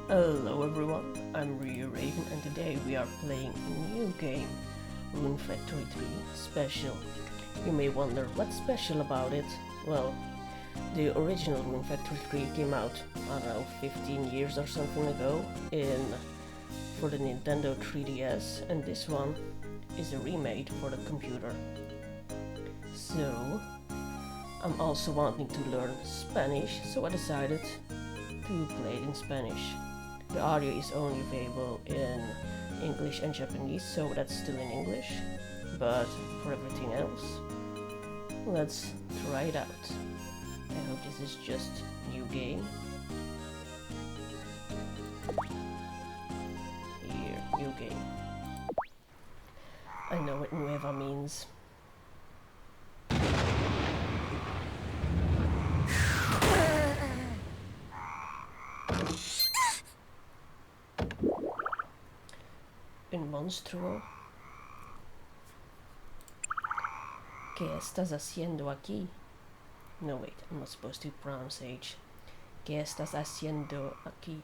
Hello everyone, I'm Rune and today we are playing a new game, Rune Factory 3 Special. You may wonder what's special about it. Well, the original Rune Factory 3 came out, I don't know, 15 years or something ago for the Nintendo 3DS, and this one is a remake for the computer. So, I'm also wanting to learn Spanish, so I decided to play it in Spanish. The audio is only available in English and Japanese, so that's still in English, but for everything else, let's try it out. I hope this is just a new game. Here, new game. I know what nueva means. Un monstruo. ¿Qué estás haciendo aquí? No, wait, I'm not supposed to pronounce H. ¿Qué estás haciendo aquí?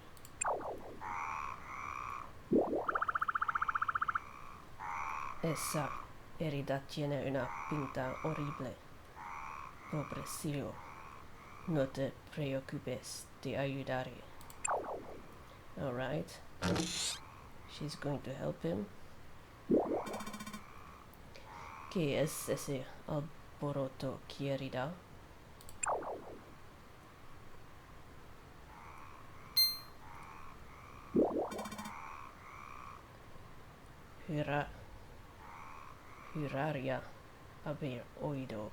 Esa herida tiene una pinta horrible. Pobrecillo. No te preocupes, te ayudaré. Alright. She's going to help him. ¿Qué es ese alboroto, querida? Juraría haber oído.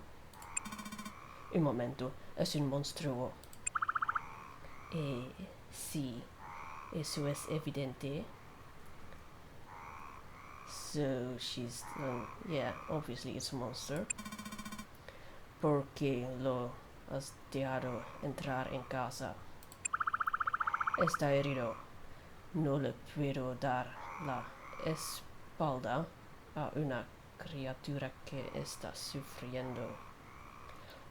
Un momento, es un monstruo. Sí, eso es evidente. So she's, yeah, obviously it's a monster. ¿Por qué lo has dejado entrar en casa? Está herido. No le puedo dar la espalda a una criatura que está sufriendo.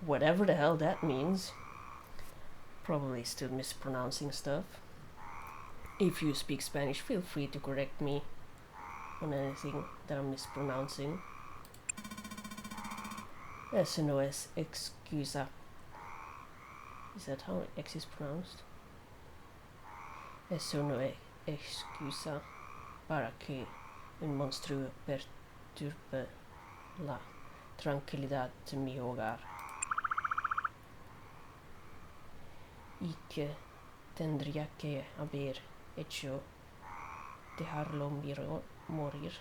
Whatever the hell that means. Probably still mispronouncing stuff. If you speak Spanish, feel free to correct me on anything that I'm mispronouncing. Eso no es excusa. Is that how X is pronounced? Eso no es excusa para que un monstruo perturbe la tranquilidad de mi hogar. Y que tendría que haber hecho dejarlo morir.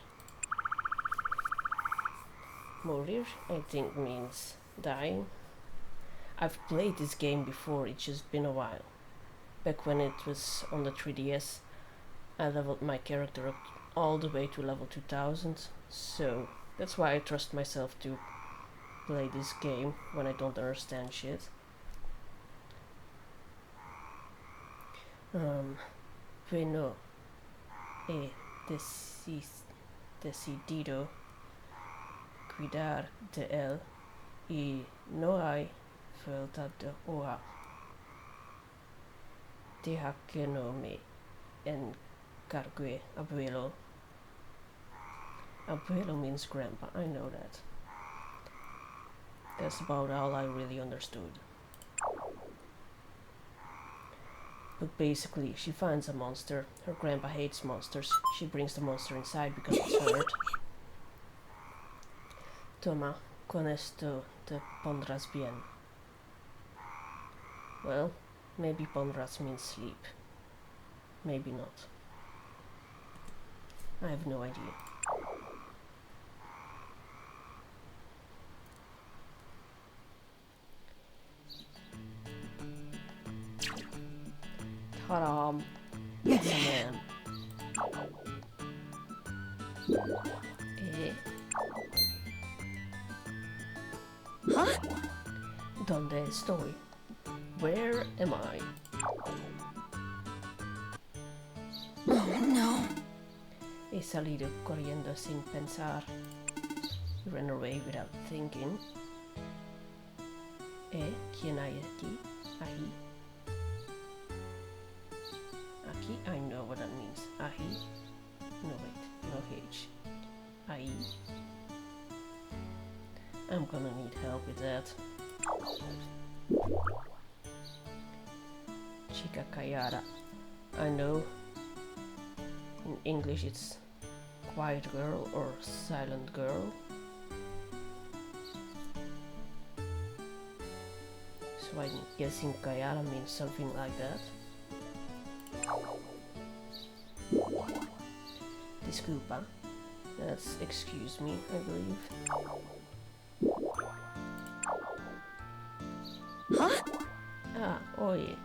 Morir, I think, means dying. I've played this game before, it's just been a while. Back when it was on the 3DS, I leveled my character up all the way to level 2000, so that's why I trust myself to play this game when I don't understand shit. Bueno, he decidido cuidar de él y no hay falta de hora. Deja que no me encargue, abuelo. Abuelo means grandpa, I know that. That's about all I really understood. But basically, she finds a monster. Her grandpa hates monsters. She brings the monster inside because it's hurt. Toma, con esto te pondrás bien. Well, maybe pondrás means sleep. Maybe not. I have no idea. Ta-da! It's a man. Huh? ¿Dónde estoy? Where am I? Oh no. He salido corriendo sin pensar. He ran away without thinking. ¿Quién hay aquí? Ahí. Ahi, I know what that means. Ahi. No wait, no H. Ahi. I'm gonna need help with that. Chica callada. I know in English it's quiet girl or silent girl. So I'm guessing callada means something like that. Disculpa. That's excuse me, I believe. Huh? Ah, oye.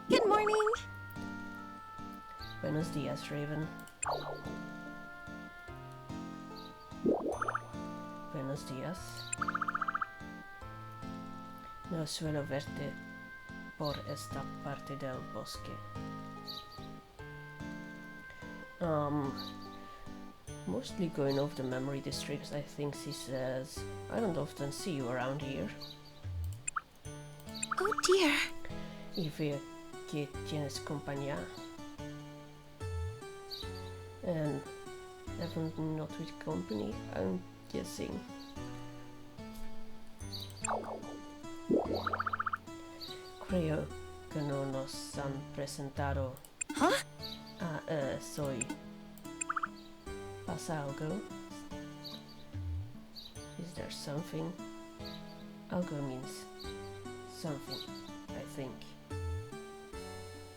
Good morning. Buenos dias, Raven. Buenos días. No suelo verte por esta parte del bosque. Mostly going off the memory districts, I think she says, I don't often see you around here. Oh dear. Y veo que tienes compañía. And haven't not with company, I'm guessing. Creo que no nos han presentado. Huh? Soy. ¿Pasa algo? Is there something? Algo means something, I think.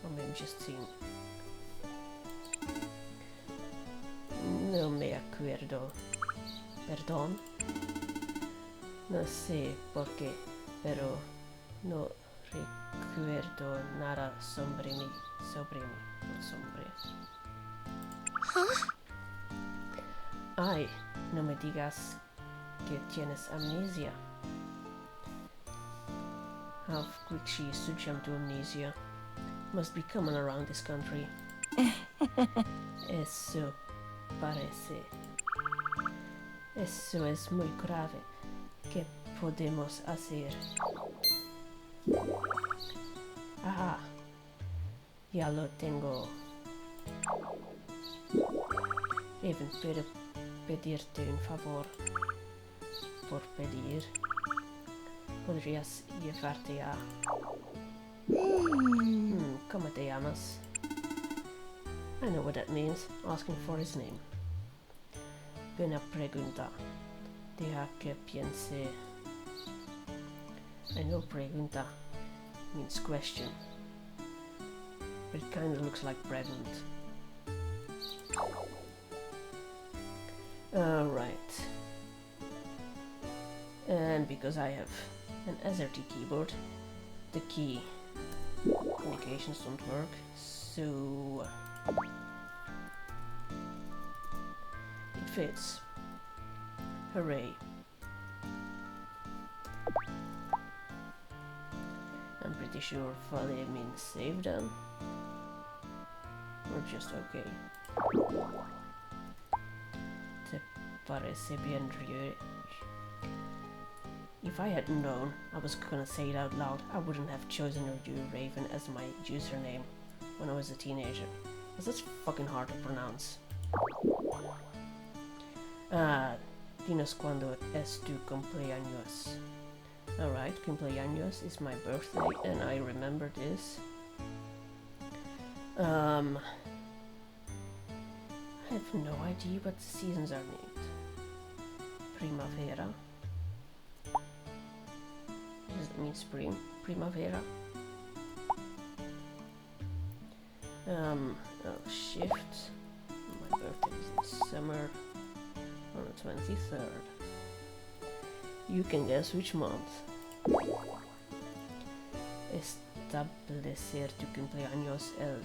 Or maybe just seeing. No me acuerdo. Perdón. No sé por qué, pero no recuerdo nada sobre mí. Sobre. Huh? Ay, no me digas que tienes amnesia. How quick she is to jump to amnesia. Must be common around this country. Eso parece. Eso es muy grave. ¿Qué podemos hacer? Ah, ya lo tengo. Raven, ¿puedo pedirte un favor? Por pedir. ¿Podrías llevarte a... ¿Cómo te llamas? I know what that means. Asking for his name. Buena pregunta. Deja que piense. I know pregunta means question, but it kind of looks like pregnant. Alright. And because I have an SRT keyboard, the key indications don't work, so it fits. Hooray. I'm pretty sure Fale means save them. Or just okay. Te parece bien, Rune? If I had known I was gonna say it out loud, I wouldn't have chosen Rune Raven as my username when I was a teenager. Because that's fucking hard to pronounce. Dinos cuando es tu cumpleaños. Alright, cumpleaños is my birthday and I remember this. I have no idea what the seasons are named. Primavera. Does it mean spring? Primavera. I'll shift. My birthday is in summer on the 23rd. You can guess which month. Establecer tu cumpleaños el...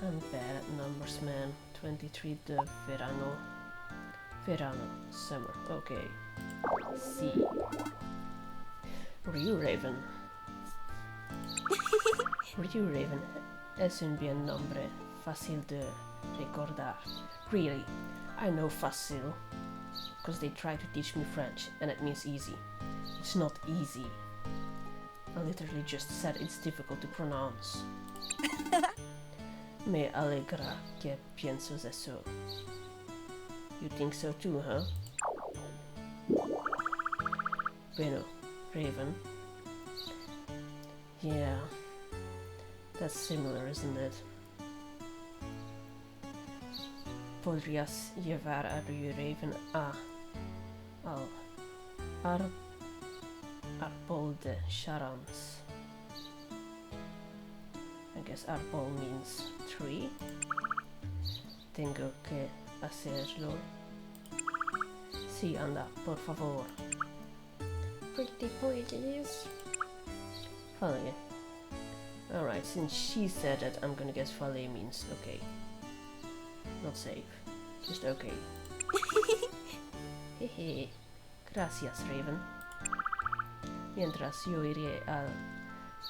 I'm bad at numbers, man. 23 de verano. Verano. Summer. Okay. Sí. Rune Raven. Rune Raven es un bien nombre. Fácil de recordar. Really, I know fácil. Because they try to teach me French, and it means easy. It's not easy. I literally just said it's difficult to pronounce. Me alegra que piensas eso. You think so too, huh? Bueno, Raven. Yeah, that's similar, isn't it? Podrías llevar a Rue Raven al árbol de Charans. I guess árbol means tree. Tengo que hacerlo. Sí, anda, por favor. Pretty please. Fale. Alright, since she said that, I'm gonna guess fale means okay. Not safe. Just okay. Hehe. Gracias, Raven. Mientras yo iré a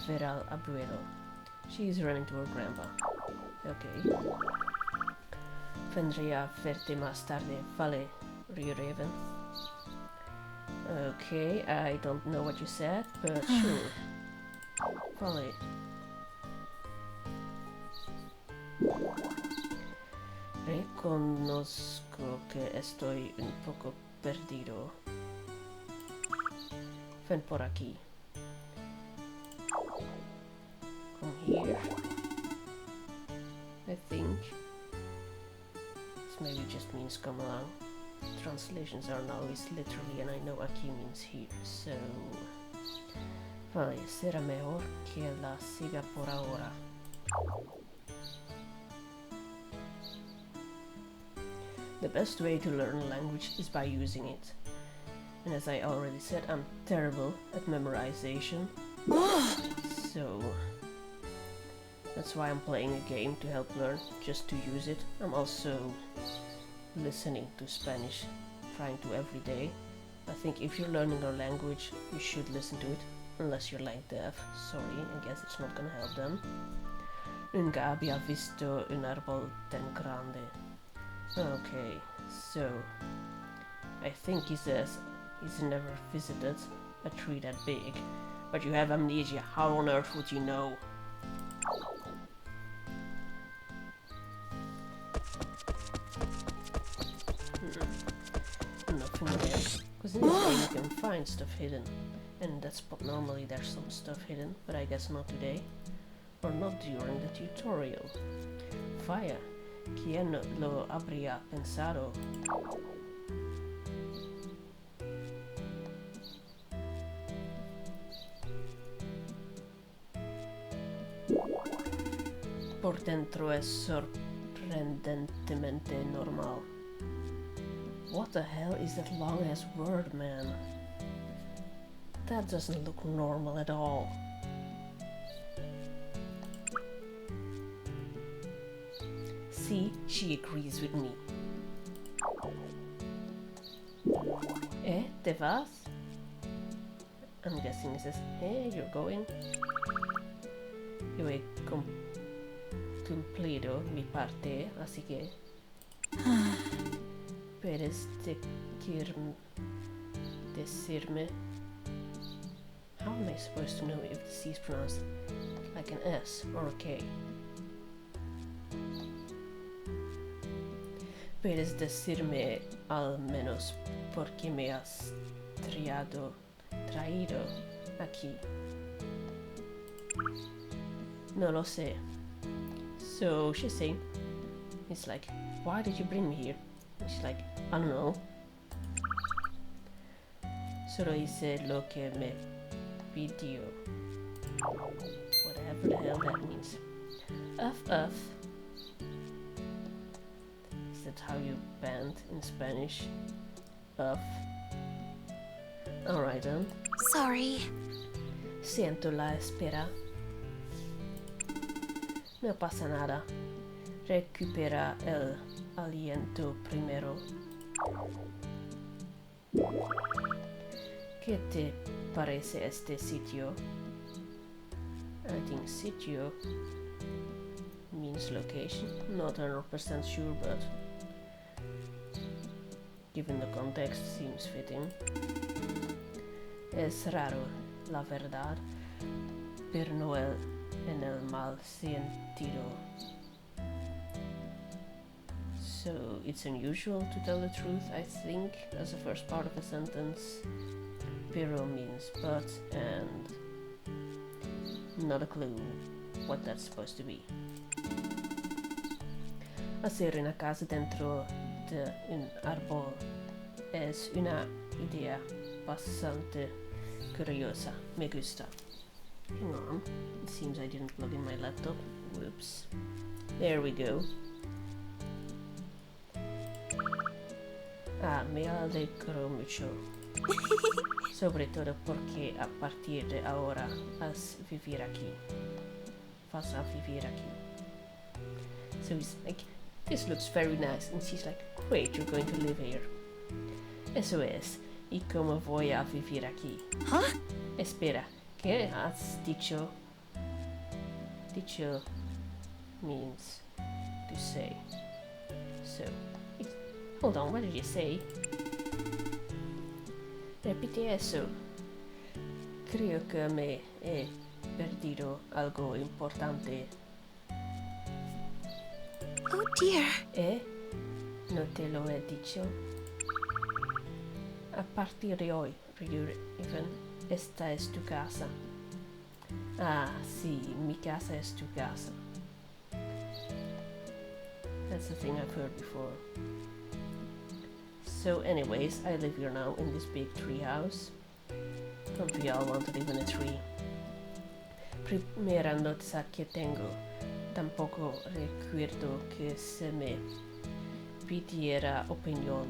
ver al abuelo. She's running to her grandpa. Okay. Vendré a verte más tarde, vale, Rue Raven. Okay, I don't know what you said, but sure. Vale. Reconozco que estoy un poco perdido. Ven por aquí. Come here. I think. This maybe just means come along. Translations aren't always literally, and I know aquí means here, so... Vale, será mejor que la siga por ahora. The best way to learn a language is by using it. And as I already said, I'm terrible at memorization. So... that's why I'm playing a game to help learn, just to use it. I'm also listening to Spanish, trying to every day. I think if you're learning a language, you should listen to it, unless you're like deaf. Sorry, I guess it's not gonna help them. Nunca había visto un árbol tan grande. Okay, so I think he says he's never visited a tree that big. But you have amnesia, how on earth would you know? Nothing there. Because in this game you can find stuff hidden. And that's normally there's some stuff hidden, but I guess not today. Or not during the tutorial. Vaya, ¿quién lo habría pensado? Por dentro es sorprendentemente normal. What the hell is that long ass word, man? That doesn't look normal at all. See, she agrees with me. ¿Te vas? I'm guessing it says, hey, you're going? Yo he cumplido mi parte, así que... ¿Puedes decirme? How am I supposed to know if the C is pronounced like an S or a K? ¿Puedes decirme al menos por qué me has traído aquí? No lo sé. So she's saying, it's like, why did you bring me here? And she's like, I don't know. Solo hice lo que me pidió. Whatever the hell that means. F. Is that how you band in Spanish? F. Alright then. Sorry. Siento la espera. No pasa nada. Recupera el aliento primero. ¿Qué te parece este sitio? I think sitio means location. Not 100% sure, but given the context seems fitting. Es raro, la verdad, per Noel en el mal sentido. So it's unusual to tell the truth, I think, as the first part of a sentence. Pero means but, and not a clue what that's supposed to be. Hacer una casa dentro de un árbol es una idea bastante curiosa. Me gusta. Hang on, it seems I didn't plug in my laptop. Whoops. There we go. Me alegro mucho. Sobre todo porque a partir de ahora vas a vivir aquí. So he's like, this looks very nice. And she's like, great, you're going to live here. Eso es. ¿Y cómo voy a vivir aquí? Huh? Espera, ¿qué has dicho? Dicho means to say. So, hold on, what did you say? Repite eso. Creo que me he perdido algo importante. Oh dear. ¿No te lo he dicho? A partir de hoy, Raven, esta es tu casa. Ah, sí, mi casa es tu casa. That's the thing I've heard before. So anyways, I live here now in this big tree house. Don't we all want to live in a tree? Primera nota que tengo. Tampoco recuerdo que se me pidiera opinión.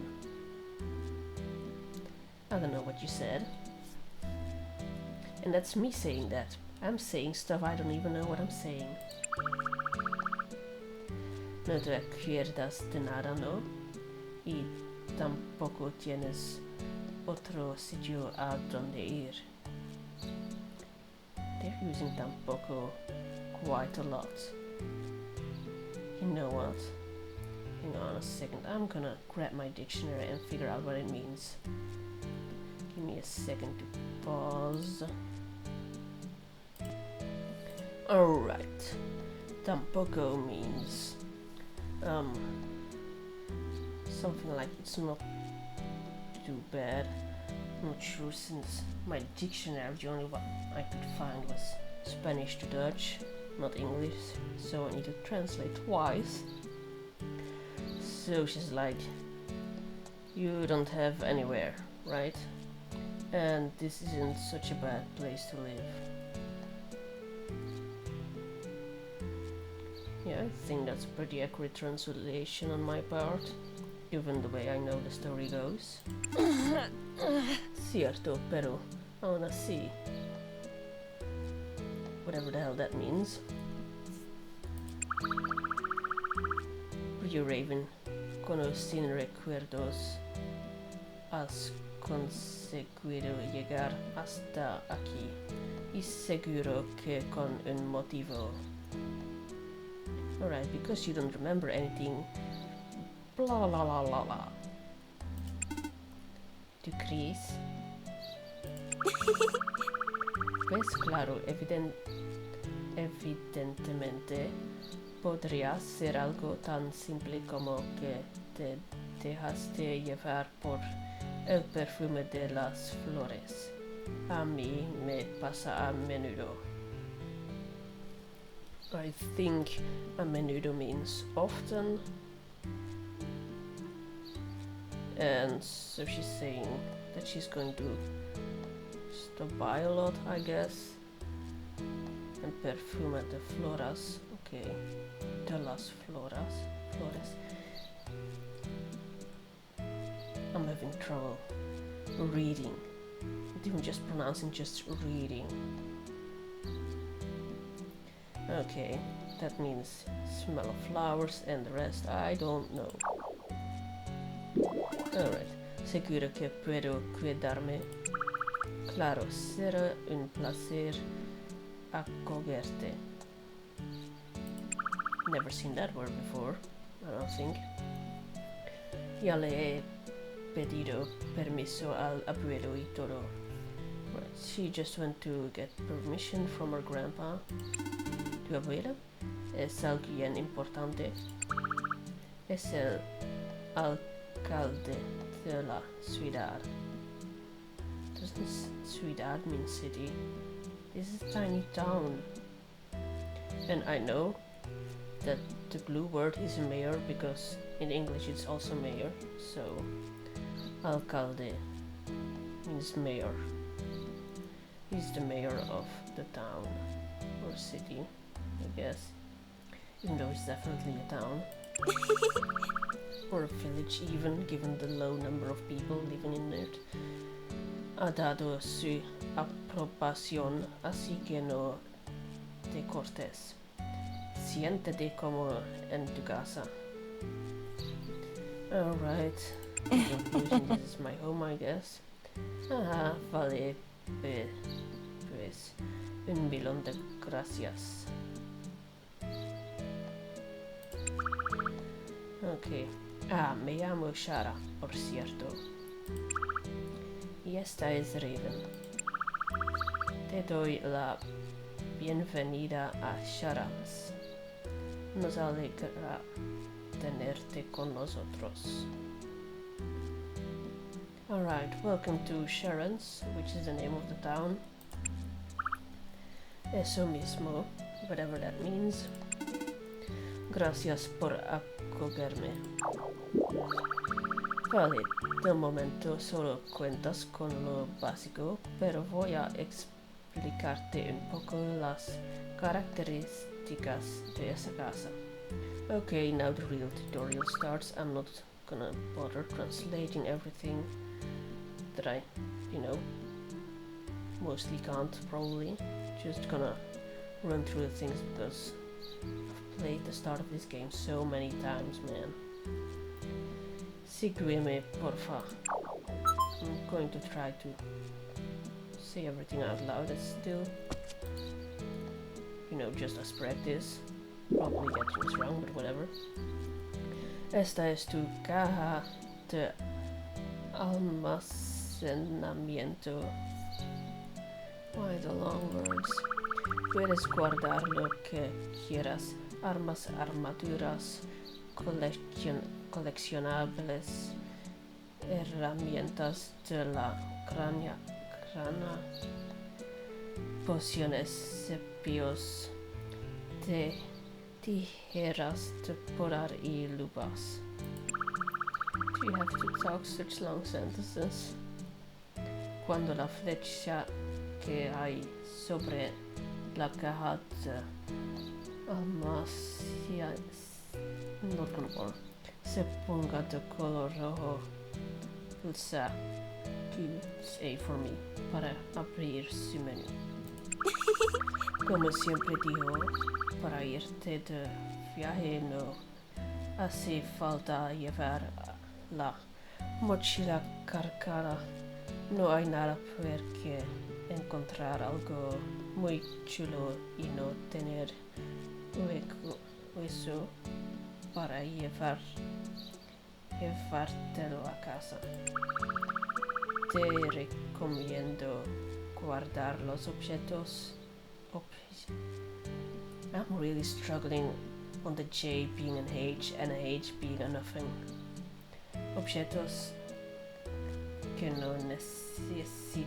I don't know what you said. And that's me saying that. I'm saying stuff I don't even know what I'm saying. No te acuerdas de nada, ¿no? Y tampoco tienes otro sitio a donde ir. They're using tampoco quite a lot. You know what? Hang on a second. I'm gonna grab my dictionary and figure out what it means. Give me a second to pause. Alright. Tampoco means something like it's not too bad. I'm not sure, since my dictionary, the only one I could find was Spanish to Dutch, not English, so I need to translate twice. So she's like, you don't have anywhere, right? And this isn't such a bad place to live. Yeah, I think that's a pretty accurate translation on my part, given the way I know the story goes. Cierto, pero aún así. Whatever the hell that means. Pretty Raven, sin recuerdos, has conseguido llegar hasta aquí, y seguro que con un motivo. Alright, because you don't remember anything, blah blah blah blah blah. ¿Tú crees? Pues claro, evidentemente podría ser algo tan simple como que te dejaste llevar por el perfume de las flores. A mí me pasa a menudo. I think a menudo means often. And so she's saying that she's going to stop by a lot, I guess. And perfume de floras. Okay. De las flores. I'm having trouble reading. Not even just pronouncing, just reading. Okay, that means smell of flowers, and the rest I don't know. Alright, seguro que puedo cuidarme. Claro, será un placer acogerte. Never seen that word before, I don't think. Ya le he pedido permiso al abuelo y todo. Right, she just went to get permission from her grandpa. Tu abuela es alguien importante. Es el alcalde de la ciudad. Doesn't ciudad mean city? This is a tiny town. And I know that the blue word is mayor because in English it's also mayor. So alcalde means mayor. He's the mayor of the town or city, I guess. Even though it's definitely a town. Or a village even, given the low number of people living in it. Ha dado su aprobación, así que no te cortes. Siéntate como en tu casa. Alright. In conclusion, this is my home, I guess. Vale, pues, un millón de gracias. Ok. Me llamo Shara, por cierto. Y esta es Raven. Te doy la bienvenida a Sharam's. Nos alegra tenerte con nosotros. Alright, welcome to Sharon's, which is the name of the town. Eso mismo, whatever that means. Gracias por acogerme. Vale, de momento solo cuentas con lo básico, pero voy a explicarte un poco las características de esa casa. Okay, now the real tutorial starts. I'm not gonna bother translating everything that I, mostly can't probably. Just gonna run through the things because I've played the start of this game so many times, man. Seguime, porfa. I'm going to try to say everything out loud. That's still, just as practice. Probably get things wrong, but whatever. Esta es tu caja de almacenamiento. Why the long words? Puedes guardar lo que quieras. Armas, armaduras, coleccionables, herramientas de la grana, pociones, cepillos, tijeras de podar y luvas. Do you have to talk such long sentences? Cuando la flecha que hay sobre la caja de se ponga de color rojo, pulsa Q&A for me para abrir su menú. Como siempre digo, para irte de viaje no hace falta llevar la mochila cargada. No hay nada peor que encontrar algo muy chulo y no tener hueso para llevártelo a casa. Te recomiendo guardar los objetos. I'm really struggling on the J being an H and a H being a nothing. Objetos que no necesites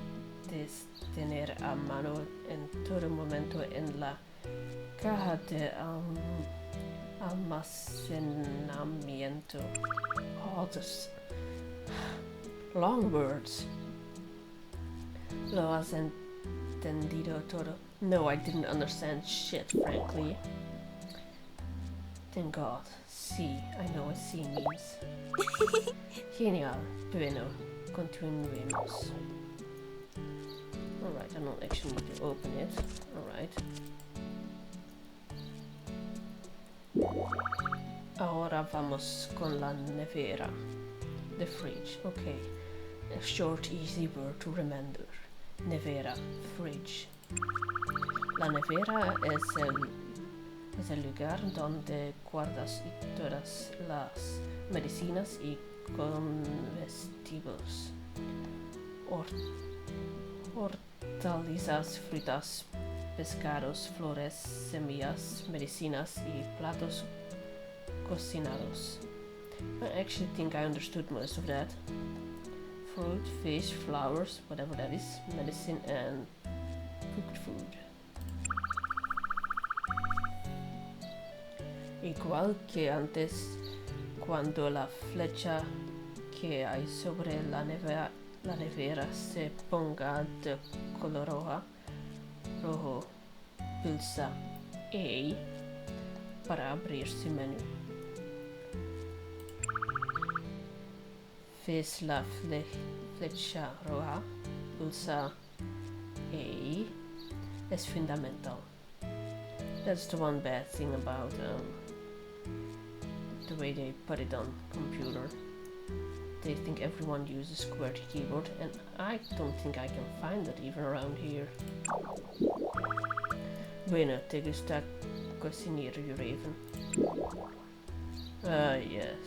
tener a mano en todo momento en la caja de almacenamiento. Oh, this long words. Lo has entendido todo? No, I didn't understand shit, frankly. Thank God. Sí, I know what sí means. Genial. Bueno, continuemos. Alright, I don't actually need to open it. Alright. Ahora vamos con la nevera. The fridge, okay. A short, easy word to remember. Nevera, fridge. La nevera es el lugar donde guardas todas las medicinas y comestibles. hortalizas, frutas, pescados, flores, semillas, medicinas y platos cocinados. I actually think I understood most of that. Fruit, fish, flowers, whatever that is, medicine and cooked food. Igual que antes, cuando la flecha que hay sobre la nevera se ponga de color rojo, pulsa A para abrir su menú. ¿Ves la flecha roja? Pulsa A. Es fundamental. That's the one bad thing about the way they put it on computer. They think everyone uses QWERTY keyboard, and I don't think I can find it even around here. Bueno, ¿te gusta cocinar, you Raven? Yes.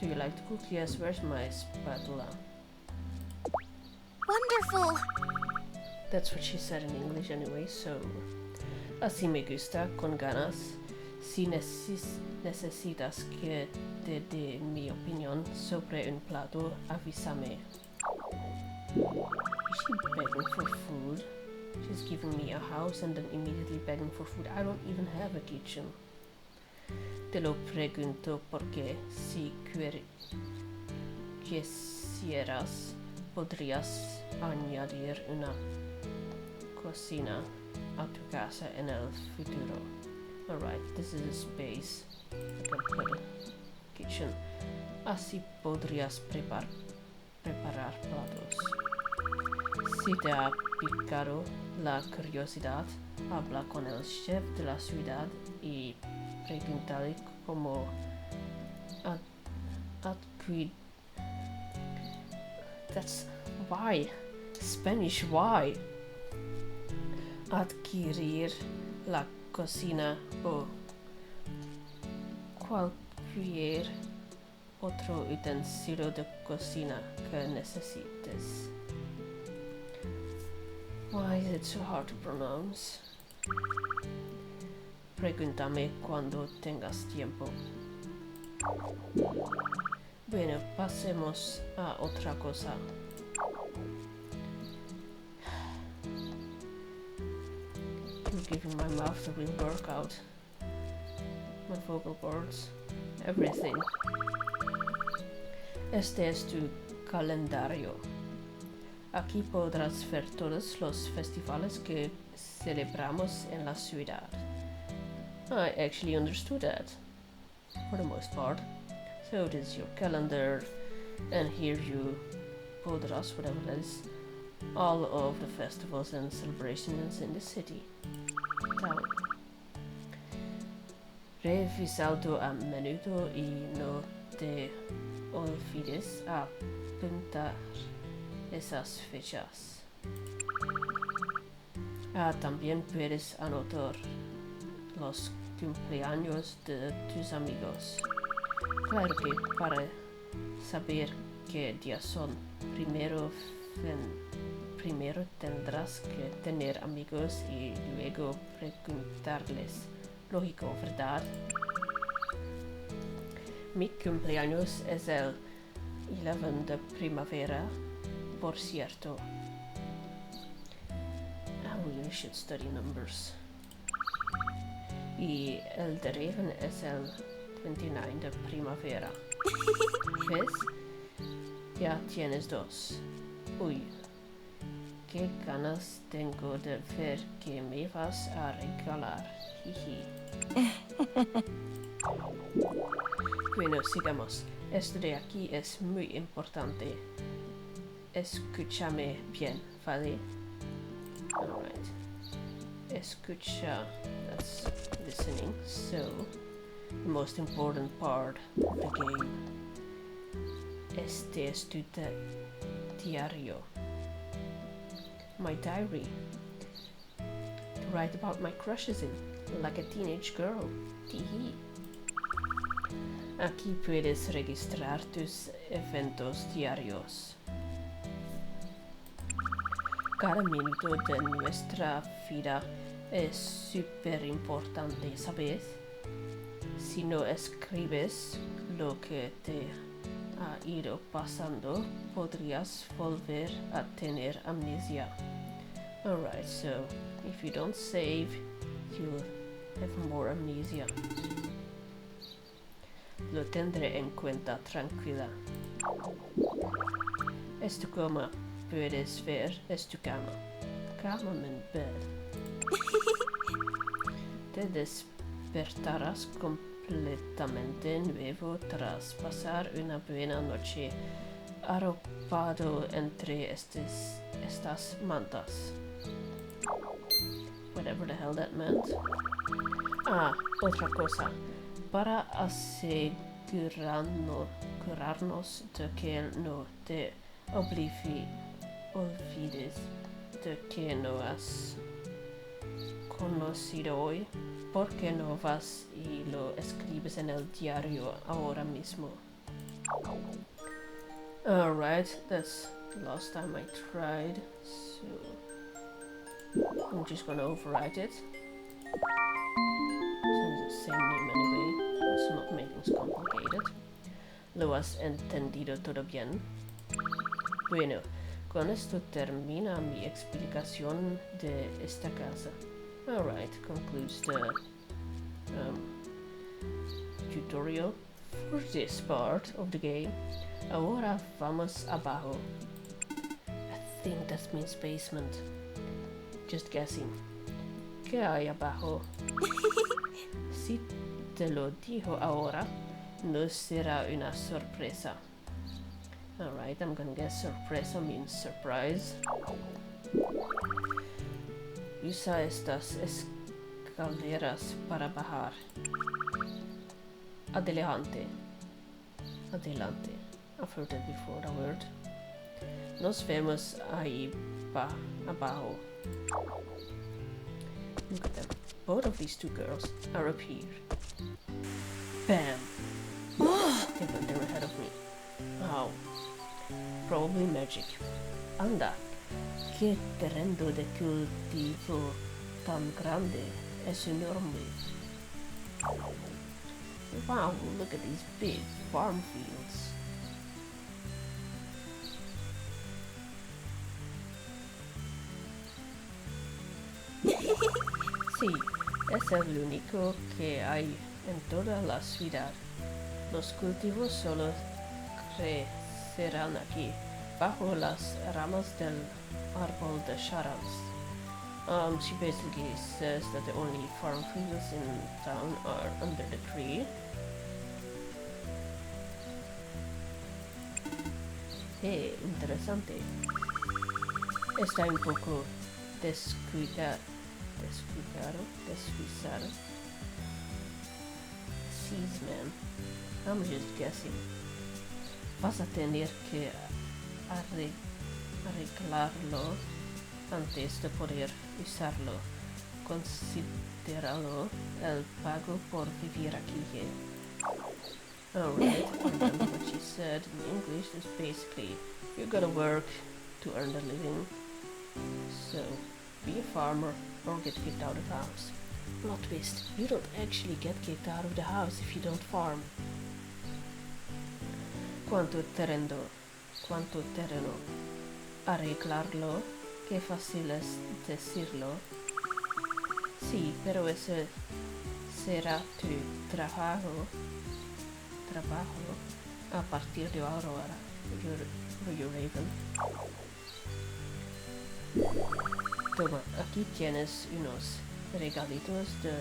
Do you like to cook? Yes, where's my spatula? Wonderful! That's what she said in English anyway, so... Así me gusta, con ganas. Si necesitas que te dé mi opinión sobre un plato, avísame. Is she begging for food? She's giving me a house and then immediately begging for food. I don't even have a kitchen. Te lo pregunto porque si quisieras, podrías añadir una cocina a tu casa en el futuro. Alright, this is a space. I can put a kitchen. Así podrías preparar platos. Si te ha picado la curiosidad, habla con el chef de la ciudad y pregúntale cómo That's why. Spanish, why? Adquirir la cocina o cualquier otro utensilio de cocina que necesites. Why is it so hard to pronounce? Pregúntame cuando tengas tiempo. Bueno, pasemos a otra cosa. I'm giving my mouth a real workout. My vocal cords, everything. Este es tu calendario. Aquí podrás ver todos los festivales que celebramos en la ciudad. I actually understood that, for the most part. So this is your calendar, and here you podrás, whatever that is, all of the festivals and celebrations in the city. Town. Revisado a menudo y no te olvides apuntar esas fechas. También puedes anotar los cumpleaños de tus amigos. Claro que para saber qué días son, primero tendrás que tener amigos y luego preguntarles. Lógico, ¿verdad? Mi cumpleaños es el 11 de primavera, por cierto. I really should study numbers. Y el de Raven es el 29 de primavera. ¿Ves? Ya tienes dos. Uy, qué ganas tengo de ver qué me vas a regalar. Jiji. Bueno, sigamos. Esto de aquí es muy importante. Escúchame bien, ¿vale? Alright. Escucha, that's listening. So, the most important part of the game. Este es tu diario. My diary. To write about my crushes in, like a teenage girl. Tihi. Aquí puedes registrar tus eventos diarios. cada minuto de nuestra vida es súper importante, ¿sabes? Si no escribes lo que te ha ido pasando, podrías volver a tener amnesia. Alright, so if you don't save, you'll have more amnesia. Lo tendré en cuenta, tranquila. Es tu cama, puedes ver, es tu cama. Cama en bed. Te despertarás completamente nuevo tras pasar una buena noche arropado entre estas mantas. Whatever the hell that meant. Ah, otra cosa. Para asegurarnos de que no te olvides de que no has conocido hoy, ¿por qué no vas y lo escribes en el diario ahora mismo? Alright, that's the last time I tried, so I'm just gonna overwrite it. Since it's the same name anyway, let's not make things complicated. ¿Lo has entendido todo bien? Bueno, con esto termina mi explicación de esta casa. Alright, concludes the tutorial for this part of the game. Ahora vamos abajo. I think that means basement. Just guessing. ¿Qué hay abajo? Si te lo digo ahora, no será una sorpresa. Alright, I'm gonna guess sorpresa means surprise. Usa estas escaleras para bajar. Adelante. Adelante. I've heard that before, that word. Nos vemos ahí abajo. Look at them. Both of these two girls are up here. Bam! They went there ahead of me. How? Probably magic. Anda, qué terreno de cultivo tan grande. Es enorme. Wow, look at these big farm fields. Sí, es el único que hay en toda la ciudad. Los cultivos solo crecerán aquí, bajo las ramas del árbol de Sharams. She basically says that the only farm fields in town are under the tree. Hey, interesante. Está un poco descuidado. Seas, man. I'm just guessing. Vas a tener que arreglarlo antes de poder usarlo. Considéralo el pago por vivir aquí. Alright, and then what she said in English is basically, you gotta work to earn a living. So, be a farmer or get kicked out of the house. Plot twist, you don't actually get kicked out of the house if you don't farm. Quanto terreno. Arreglarlo. Qué fácil es decirlo. Sí, pero ese será tu trabajo a partir de ahora, Your Raven. Toma, aquí tienes unos regalitos de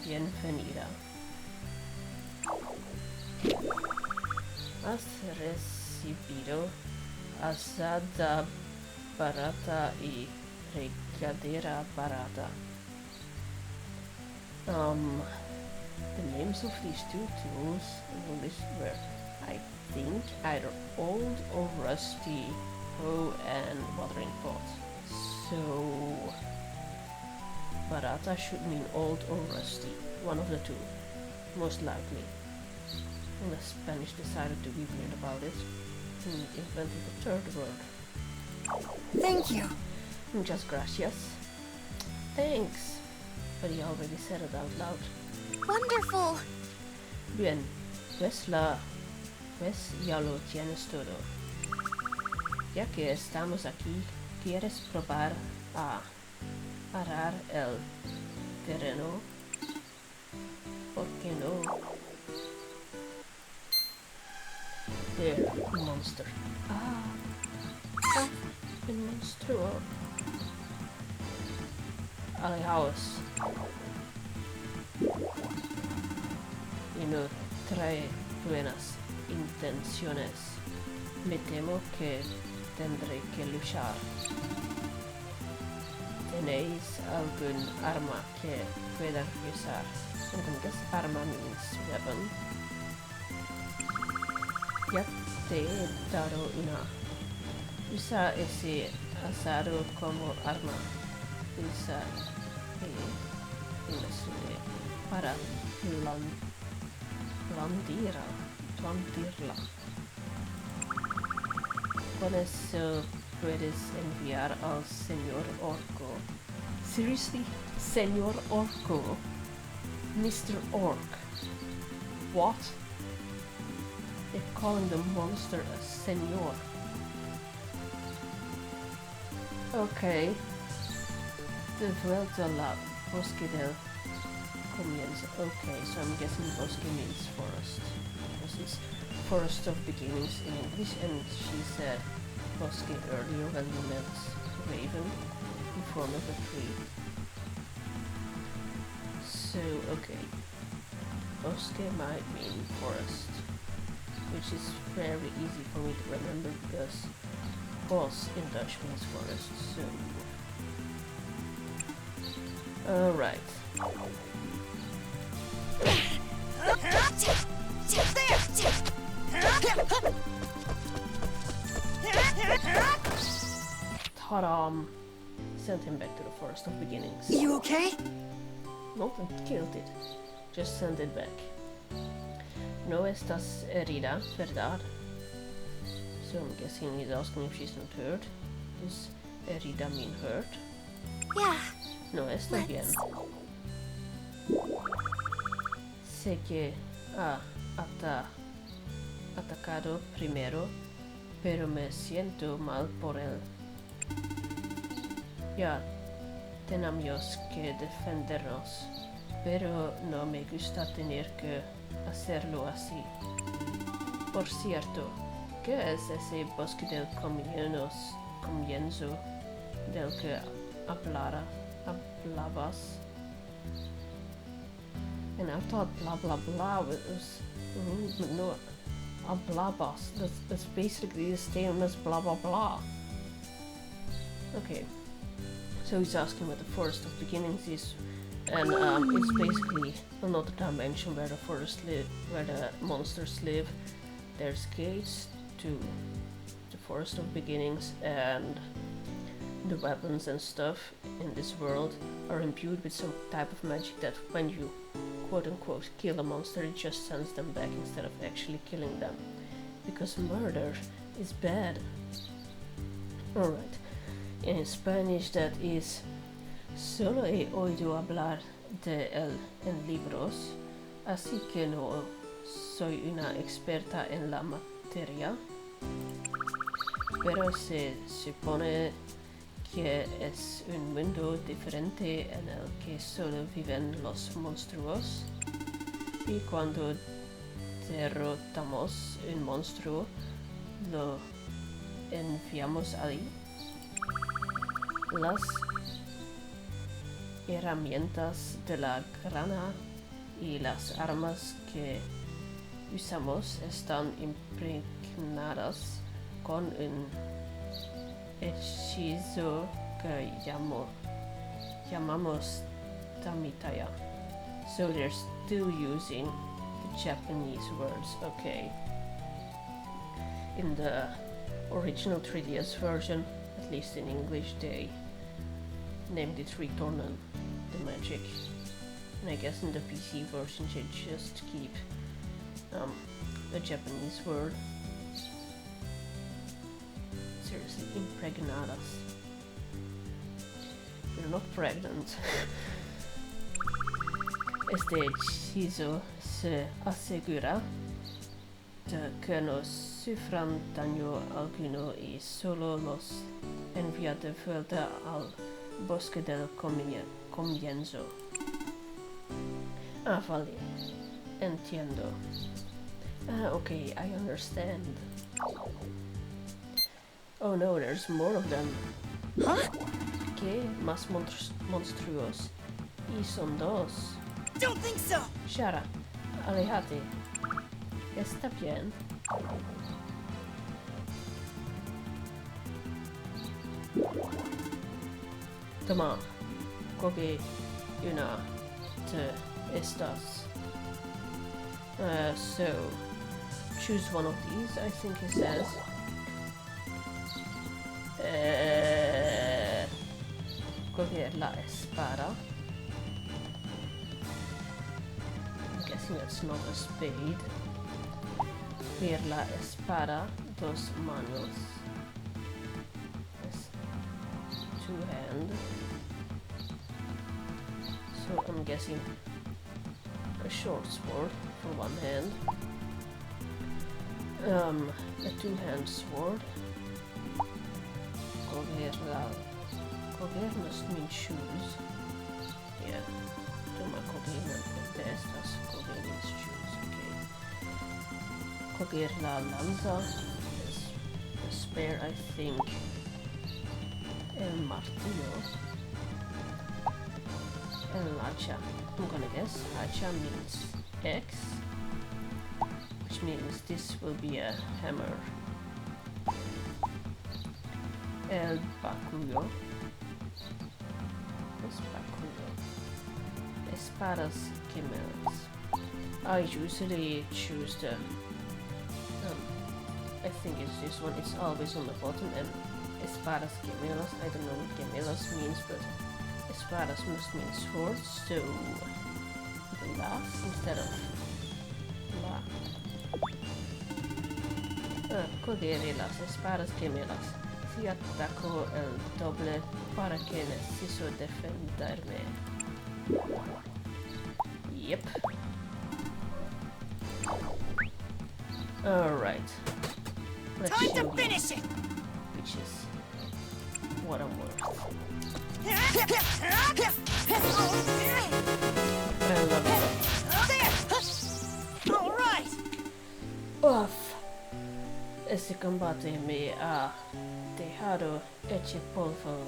bienvenida. Has recibido asada barata y regadera barata. The names of these two tools were, I think, either old or rusty hoe and watering pot. So, barata should mean old or rusty, one of the two, most likely. And the Spanish decided to be weird about it and invented a third word. Thank you. Muchas gracias. Thanks. But he already said it out loud. Wonderful. Bien, pues ya lo tienes todo. Ya que estamos aquí, ¿quieres probar a arar el terreno? ¿Por qué no? There, monster. El monstruo. Alejaos. Y no trae buenas intenciones. Me temo que tendré que luchar. ¿Tenéis algún arma que pueda usar? I think this arma means weapon. Ya te he dado una. Usa ese asado como arma. Usa para blandirla. Con eso puedes enviar al señor Orco. Seriously? Señor Orco? Mr. Orc? What? They're calling the monster a señor. Okay. De vuelta la bosque del comienzo. Okay, so I'm guessing bosque means forest. This is forest of beginnings in English, and she said bosque earlier when we met Raven in form of a tree. So, okay. Bosque might mean forest, which is very easy for me to remember because bos in Dutch means forest, so... Alright. Ta-da! Sent him back to the Forest of Beginnings. You okay? Nope, I killed it. Just send it back. No estás herida, ¿verdad? So I'm guessing he's asking if she's not hurt. Does herida mean hurt? Yeah. No está bien. Sé que ha atacado primero, pero me siento mal por él. Ya tenemos que defendernos, pero no me gusta tener que hacerlo así. Por cierto, ¿qué es ese bosque del comienzo del que hablabas? And I thought blah blah blah was rude, but no, hablabas. That's basically the same as blah blah blah. Okay, so he's asking what the Forest of Beginnings is, and it's basically another dimension where where the monsters live. There's gates to the Forest of Beginnings, and the weapons and stuff in this world are imbued with some type of magic that when you quote-unquote kill a monster, it just sends them back instead of actually killing them. Because murder is bad. Alright. In Spanish that is solo he oído hablar de él en libros, así que no soy una experta en la materia, pero se supone que es un mundo diferente en el que solo viven los monstruos, y cuando derrotamos un monstruo lo enviamos allí. Las herramientas de la grana y las armas que usamos están impregnadas con un hechizo que llamamos tamitaya. So they're still using the Japanese words, okay. In the original 3DS version, at least in English, they named it Retornan, the magic. And I guess in the PC version they just keep the Japanese word. Seriously, impregnadas. You're not pregnant. Este hechizo se asegura de que no sufran daño alguno y solo los envía de vuelta al bosque del comienzo. Ah, vale. Entiendo. Ah, okay, I understand. Oh no, there's more of them. Huh? ¿Qué? Más monstruos. Y son dos. Don't think so. Shara, alejate. Está bien. Toma, coge una de estas. So, choose one of these, I think it says. Coger la espada. I'm guessing it's not a spade. Coger la espada, dos manos. Two hand. So I'm guessing a short sword for one hand. A two-hand sword. Coger must mean choose. Yeah. Toma coger de estas. Coger means choose. Okay. Coger la lanza. The spear, I think. El martillo. El hacha. I'm gonna guess hacha means X, which means this will be a hammer. El báculo. What's báculo? Espadas gemelas. I usually choose the I think it's this one. It's always on the bottom, and espadas gemelas. I don't know what gemelas means, but espadas must mean swords, so the las instead of la. Cogeré las espadas gemelas. Si ataco el doble para que necesito defenderme. Yep. Alright. Time to finish it. Which is what I'm worth. I love it. All right. Uff. Este combate me ha dejado hecho polvo.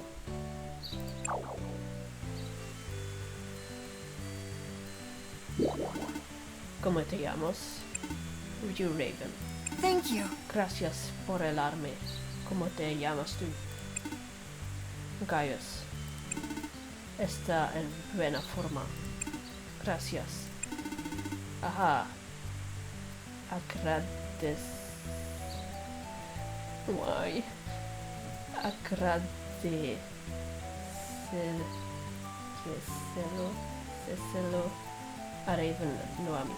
¿Cómo te llamas? You Raven. Thank you. Gracias por el arme. ¿Cómo te llamas tú? Gaius. Está en buena forma. Gracias. Ajá. Why? Ceselo a Raven Noami.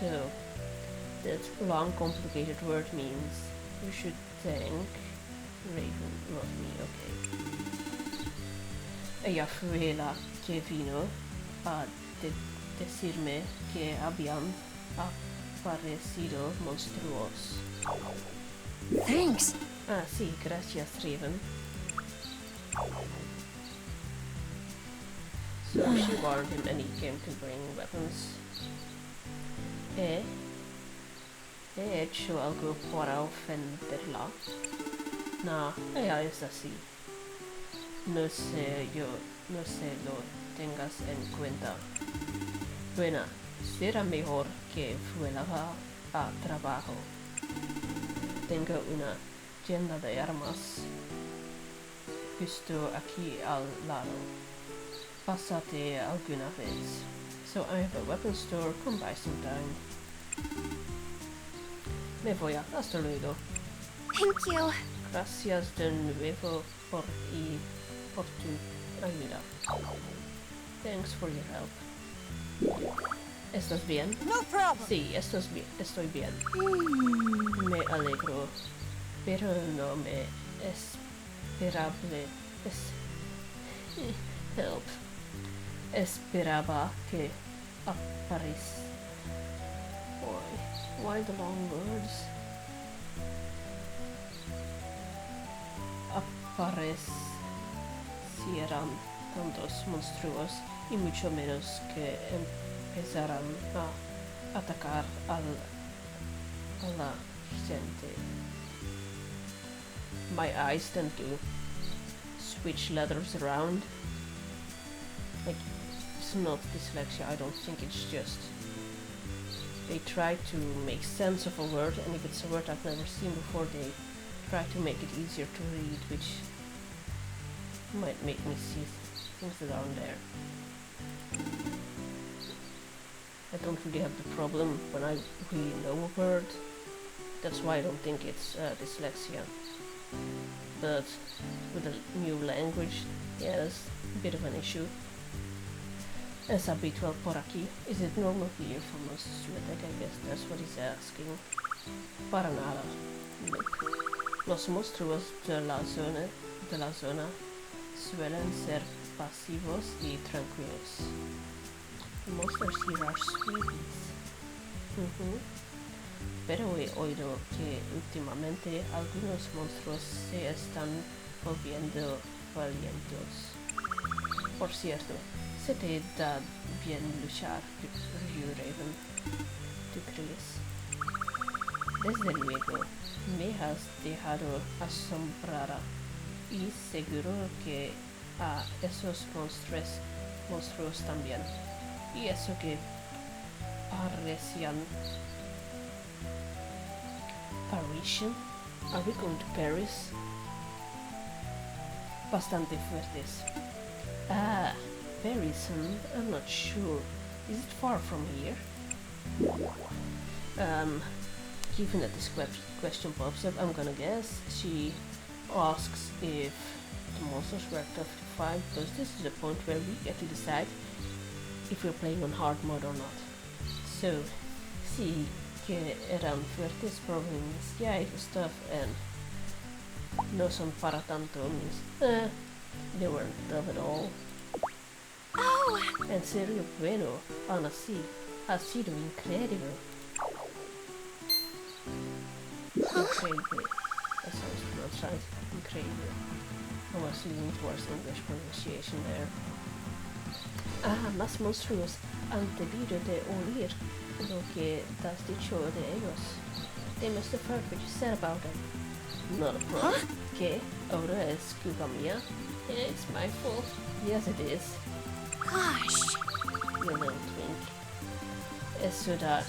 So, that long complicated word means you should thank Raven, not me, okay. Ella fue la que vino a decirme que habían aparecido monstruos. Thanks. Ah, sí, gracias, Raven. So she warned him and he came to bring weapons. He hecho algo para ofenderla. No, ella es así. No sé lo tengas en cuenta. Bueno, será mejor que fuera a trabajo. Tengo una tienda de armas justo aquí al lado. Pásate alguna vez. So I have a weapon store, come by sometime. Me voy a. Hasta luego. Thank you. Gracias de nuevo por tu ayuda. Thanks for your help. ¿Estás bien? No problem. Sí, estoy bien. Me alegro, Help. Esperaba que aparis. Why the long words? Aparecieran tantos monstruos y mucho menos que empezarán a atacar a la gente. My eyes tend to switch letters around. Like, it's not dyslexia, I don't think, it's just they try to make sense of a word, and if it's a word I've never seen before, they try to make it easier to read, which might make me see things that aren't there. I don't really have the problem when I really know a word. That's why I don't think it's dyslexia. But with a new language, yeah, that's a bit of an issue. Es habitual por aquí. Is it normal here for monstruotic? I guess that's what he's asking. Para nada. Nope. Los monstruos de la zona suelen ser pasivos y tranquilos. The monsters here are sweeties. Pero he oído que últimamente algunos monstruos se están volviendo valientes. Por cierto, se te da bien luchar, Rue Raven. ¿Tú crees? Desde luego, me has dejado asombrada y seguro que a esos monstruos también. Y eso que parecían... Parisian? Are we going to Paris? Bastante fuertes. Ah, Paris, I'm not sure. Is it far from here? Given that this question pops up, I'm gonna guess she asks if the monsters were tough to find, because this is the point where we get to decide if we're playing on hard mode or not. So, sí que eran fuertes probably means yeah, it was tough, and no son para tanto means they weren't tough at all. Oh! En serio, bueno, aún así, ha sido increíble. Increíble. That sounds pronounced right. Increíble. I was leaning towards English pronunciation there. Ah, más monstruos han debido de oír lo que te has dicho de ellos. They must have heard what you said about them. Not a problem. Huh? ¿Qué? ¿Ahora es culpa mía? Yeah, it's my fault. Yes, it is. Gosh. You little twink. Eso da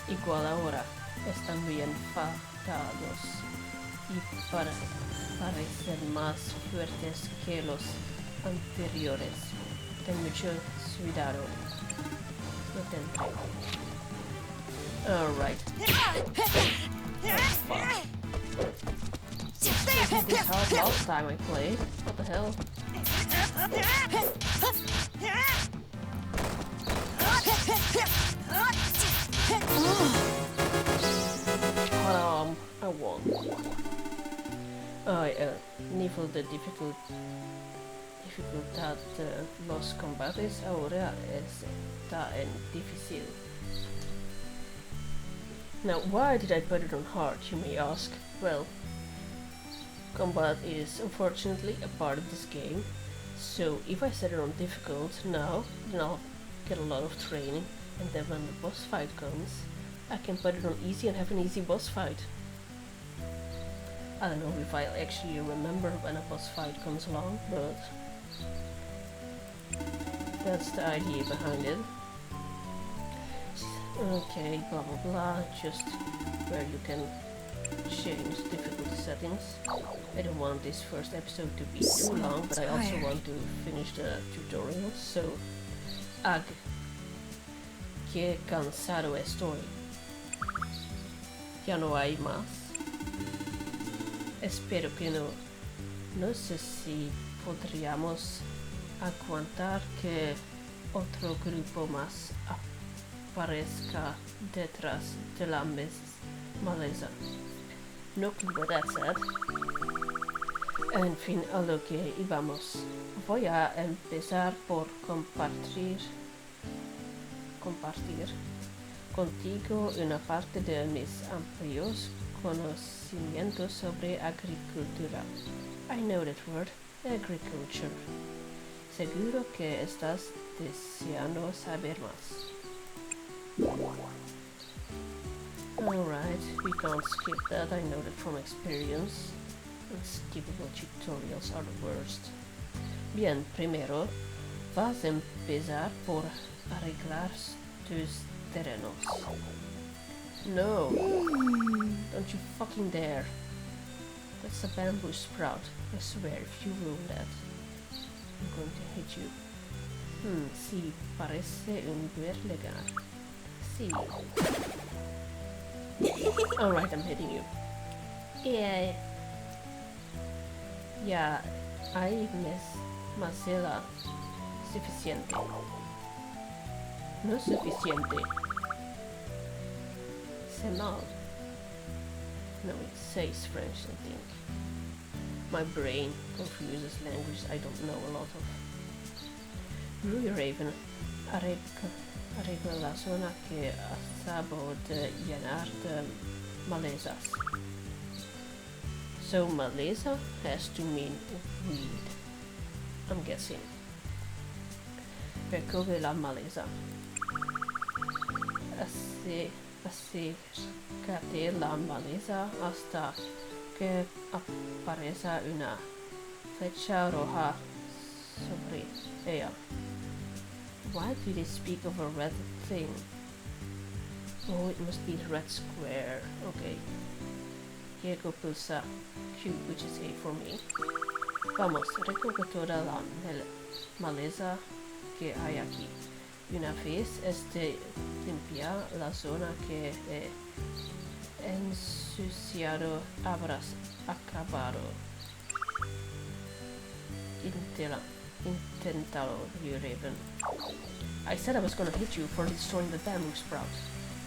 igual ahora. Están muy enfadados y parecen más fuertes que los anteriores. Ten mucho cuidado. Lo tendré. Alright. Fuck. Wasn't this hard last time I played? What the hell? I won. Nivel de dificultad de los combates ahora está en difícil. Now, why did I put it on hard, you may ask? Well, combat is unfortunately a part of this game, so if I set it on difficult now, then I'll get a lot of training, and then when the boss fight comes, I can put it on easy and have an easy boss fight. I don't know if I'll actually remember when a boss fight comes along, but that's the idea behind it. Okay, blah blah blah, just where you can change difficulty settings. I don't want this first episode to be too long, but I also want to finish the tutorial, so... Ag. Qué cansado estoy. Ya no hay más. Espero que no. No sé si podríamos aguantar que otro grupo más aparezca detrás de la maleza. No clue what that said. En fin, a lo que íbamos. Voy a empezar por compartir contigo una parte de mis amplios conocimientos sobre agricultura. I know that word, agriculture. Seguro que estás deseando saber más. Alright, we can't skip that, I know that from experience. Unskippable tutorials are the worst. Bien, primero vas a empezar por arreglar tus terrenos. No, don't you fucking dare. That's a bamboo sprout. I swear, if you ruin that, I'm going to hit you. Sí, parece un buen lugar. Sí. Alright, I'm hitting you. Yeah. Ya hay macela suficiente. No suficiente. C'est mal. No, it says French, I think. My brain confuses languages I don't know a lot of. Blue Raven arregla la zona que acabo de llenar de malezas. So maleza has to mean weed, I'm guessing. Recoge la maleza. Acércate la maleza hasta que aparezca una flecha roja sobre ella. Why do they speak of a red thing? Oh, it must be the red square. Okay. Diego pulsa Q, which is A for me. Vamos, recoge toda la maleza que hay aquí. Una vez esté limpia la zona que he ensuciado, habrás acabado. Intentalo, you Raven. I said I was gonna hit you for destroying the bamboo sprout.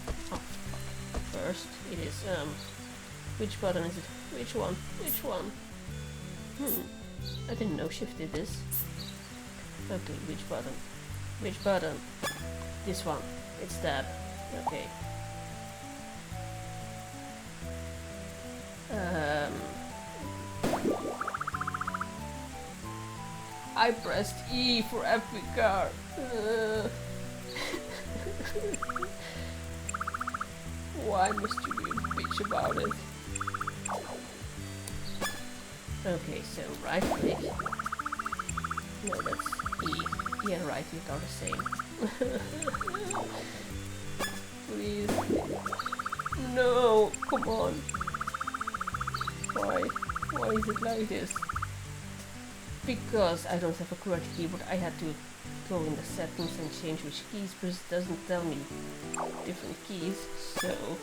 Oh, fuck. First, it is, which button is it? Which one? Which one? I didn't know Shift did this. Okay, which button? Which button? This one. It's that. Okay. I pressed E for epic car. Why must you be a bitch about it? Okay, so right click. No, that's E. E and right click are the same. Please. No, come on. Why? Why is it like this? Because I don't have a QWERTY keyboard, I had to go in the settings and change which keys, but it doesn't tell me different keys, so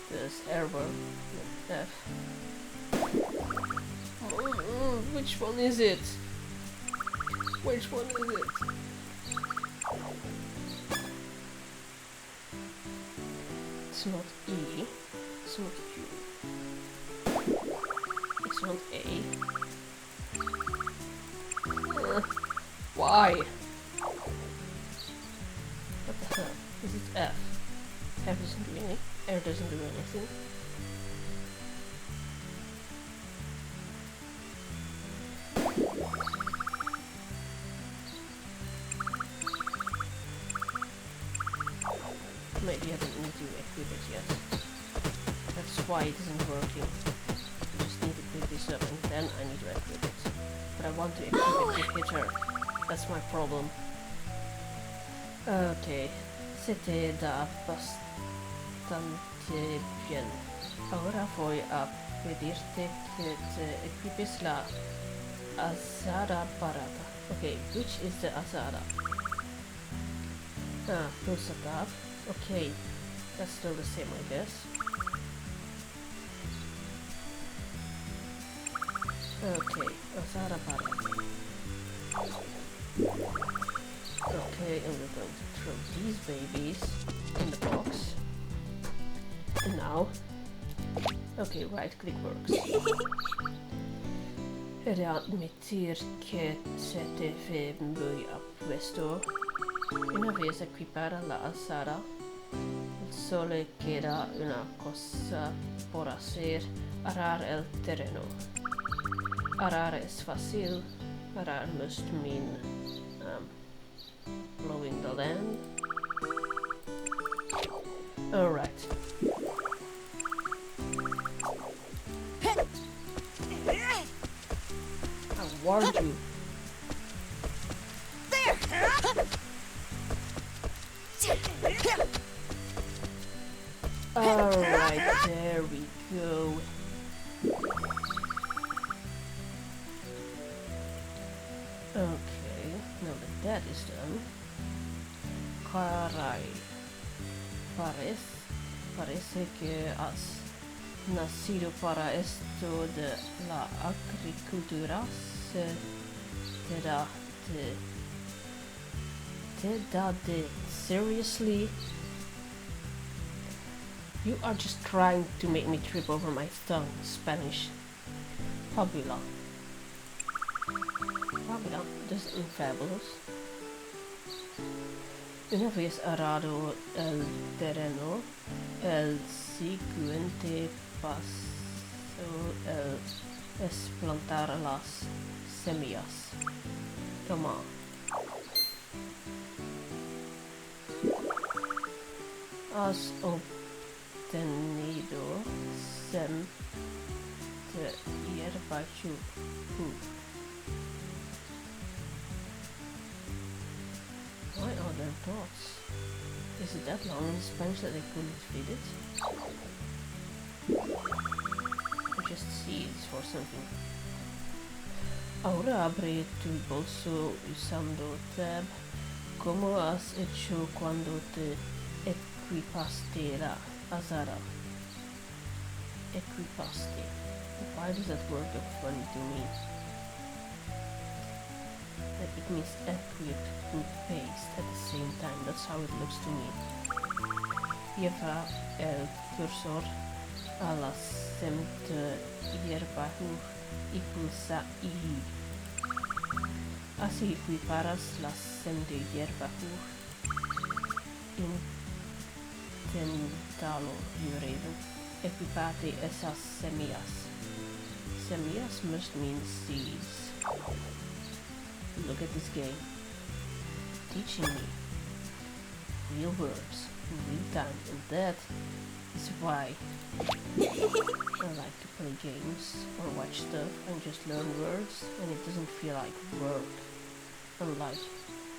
there's error, F. Which one is it? Which one is it? It's not E, it's not Q. It's not A. Why? What the hell? Is it F? F doesn't do anything. R doesn't do anything. Maybe I don't need to equip it yet. That's why it isn't working. I just need to pick this up and then I need to equip it. But I want to equip it with hitter. That's my problem. Okay. C'était bastante bien. Ahora voy a pedirte que te equipes la azada barata. Okay, which is the azada? Pulsa tab. Okay, that's still the same, I guess. Okay, azada barata. Okay, and we're going to throw these babies in the box. And now, Okay, right click works. Readmitir que se debe muy apuesto. Una vez equipada la azada, solo queda una cosa por hacer: arar el terreno. Arar es fácil. Arar must mean blowing the land. Alright. I warned you. Alright, there we go. Okay, now that that is done, caray, parece que has nacido para esto de la agricultura. Seriously? You are just trying to make me trip over my tongue, Spanish. Fabula. Fabula, das is fabulous. Una vez arado el terreno, el siguiente paso es plantar las semillas. Toma. Has obtenido sem de hierba Why are there dots? Is it that long in Spanish that I couldn't read it? Just seeds for something. Ahora abre tu bolso usando tab. ¿Cómo has hecho cuando te equipaste la azada? Equipaste. Why does that word look funny to me? It means equip and paste at the same time. That's how it looks to me. Lleva el cursor a la sem de hierba y pulsa I. Así equiparas la sem de hierba. Inténtalo, Raven. Equipate esas semillas. Semillas must mean seeds. Look at this game. Teaching me real words in real time, and that is why I like to play games or watch stuff and just learn words, and it doesn't feel like work, unlike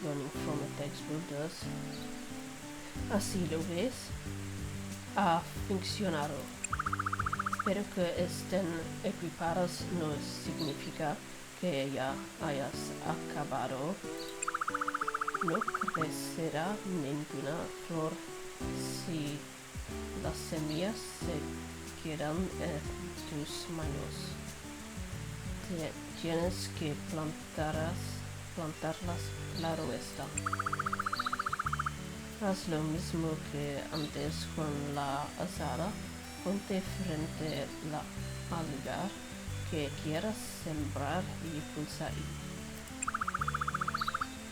learning from a textbook does. Así lo ves, ha funcionado. Pero que estén equipadas no significa que ya hayas acabado. No crecerá ninguna flor si las semillas se quedan en tus manos. Tienes que plantarlas, claro está. Haz lo mismo que antes con la azada. Ponte frente al lugar que quieras sembrar y pulsa I.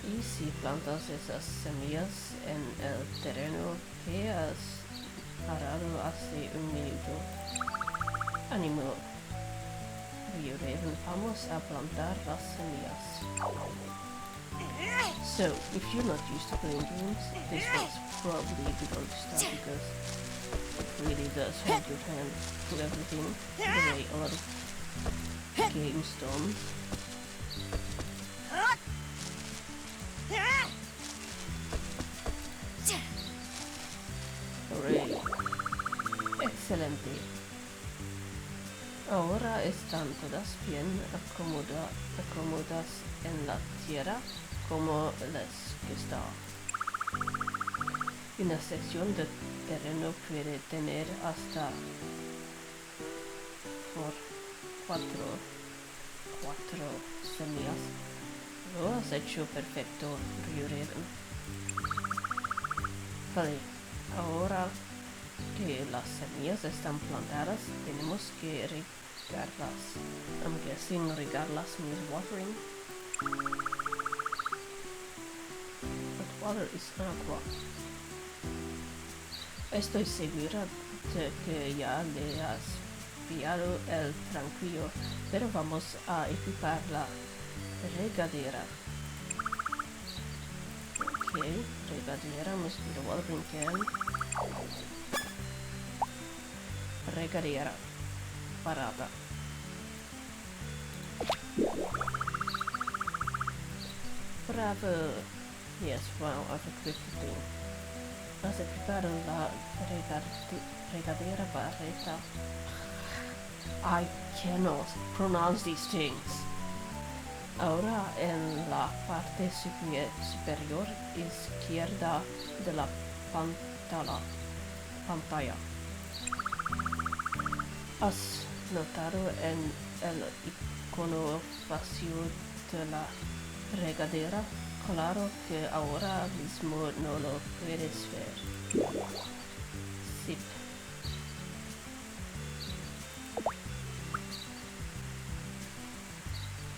Y si plantas esas semillas en el terreno que has arado hace un minuto. Ánimo, Raven, vamos a plantar las semillas. So, if you're not used to playing games, this was probably a good one to start because it really does hold your hand to everything the way a lot of games don't. Hooray! Excelente. Ahora están todas bien acomodadas en la tierra como las que está. Una sección de terreno puede tener hasta cuatro semillas. Lo has hecho perfecto, Rune. Vale, ahora que las semillas están plantadas, tenemos que regarlas. I'm guessing regarlas means watering. But water is agua. Estoy segura de que ya le has pillado el tranquillo, pero vamos a equipar la regadera. Ok, regadera, mosquito watering can. Regadera parata. Bravo! Yes, wow, I've equipped the thing. Has equipado la regadera barreta. I cannot pronounce these things. Ahora en la parte superior izquierda de la pantalla. ¿Has notado en el icono vacío de la regadera? Claro que ahora mismo no lo puedes ver. Sí.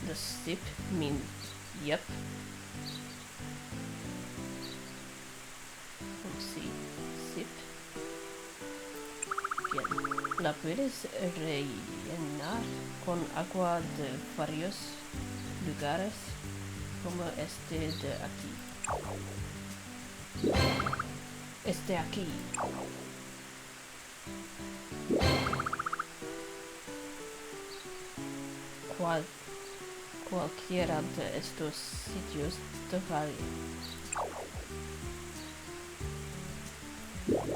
The sip mean yep. Let's see. Sip. Bien. La puedes rellenar con agua de varios lugares, como este de aquí. Este aquí. Cualquiera de estos sitios te vale.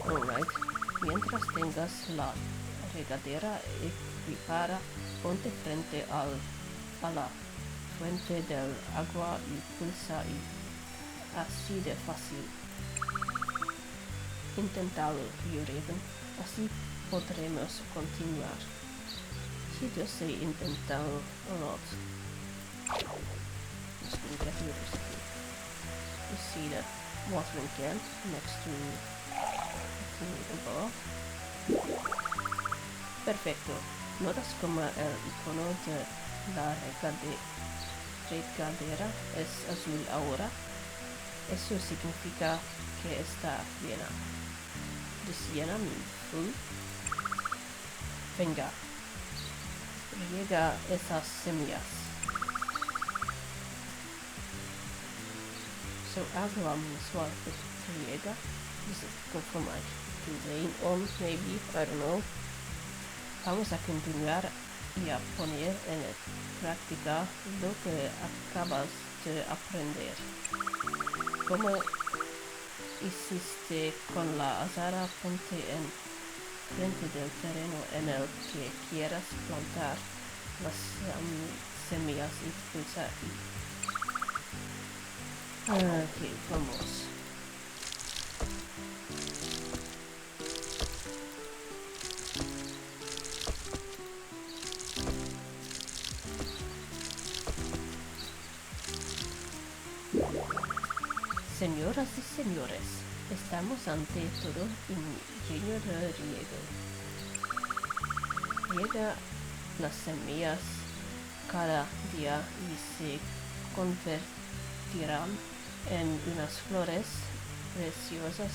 Alright. Mientras tengas la regadera equipada, ponte frente a la fuente del agua y pulsa y así de fácil. Inténtalo, Rio Raven, así podremos continuar. Sí, yo sé intentar a lot. Just gonna get rid of something. You see the watering can next to above. Perfecto. ¿Notas como el icono de la regadera es azul ahora? Eso significa que está llena. ¿Es llena means full? Venga. Riega esas semillas. So agua means what? Riega? Does it go from like to rain on maybe? I don't know. Vamos a continuar y a poner en práctica lo que acabas de aprender. Como hiciste con la azara, ponte en frente del terreno en el que quieras plantar las semillas y pulsar. Ok, vamos. Señoras y señores, estamos ante todo ingenio de riego. Riega las semillas cada día y se convertirán en unas flores preciosas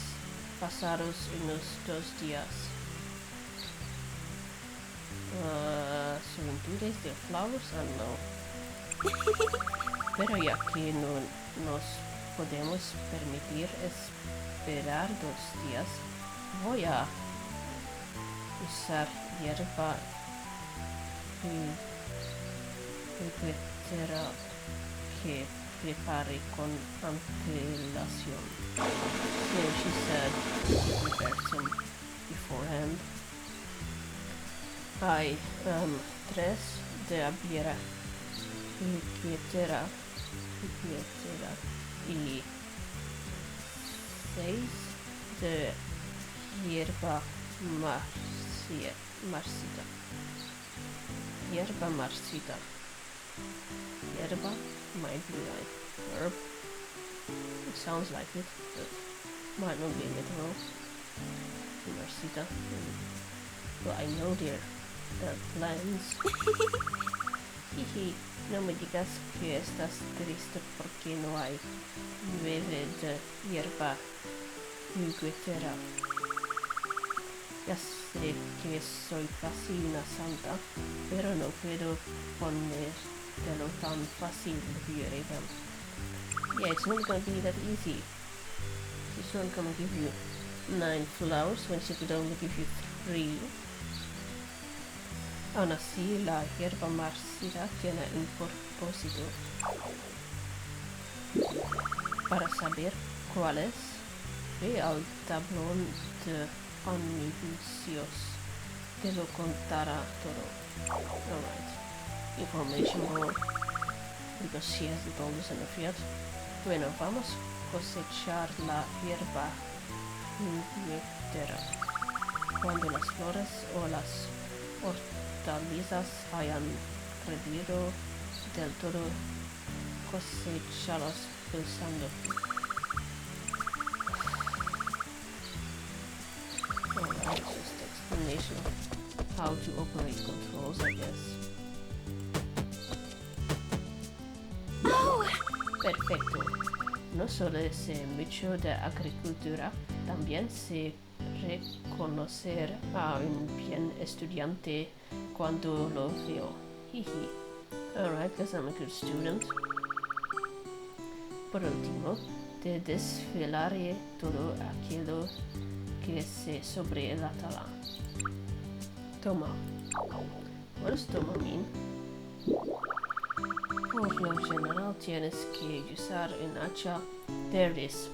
pasados unos 2 días. Juventudes de flowers, no. Pero ya que no nos podemos permitir esperar 2 días, voy a usar hierba pepetera que prepare con antelación. So she said she prepared some beforehand. Hay 3 de abiera pepetera y 6 de hierba marcita. Hierba marcita. Hierba might be like herb. It sounds like it, but might not be literal. universidad. Well, I know their plans. Jiji, no me digas que estás triste porque no hay nieve de hierba juguetera. Ya sé que soy casi una santa, pero no puedo ponértelo tan fácil, Raven. Yeah, it's not gonna be that easy. She's not gonna give you 9 flowers when she could only give you 3. Aún así, la hierba marcida tiene un propósito. Para saber cuál es, ve al tablón de anuncios. Te lo contará todo. Alright. Information board. Because she hasn't told us enough yet. Bueno, vamos a cosechar la hierba juguetera. Cuando las flores o las hortalizas hayan crecido del todo, cosechalas pulsando. Alright, just explanation of how to operate controls, I guess. Oh! Perfecto. No solo sé mucho de agricultura, también sé reconocer a un bien estudiante cuando lo veo. Jiji. Alright, because I'm a good student. Por último, te desvelaré todo aquello que sé sobre la tala. Toma. What does toma mean? Por lo general tienes que usar un hacha. There it is.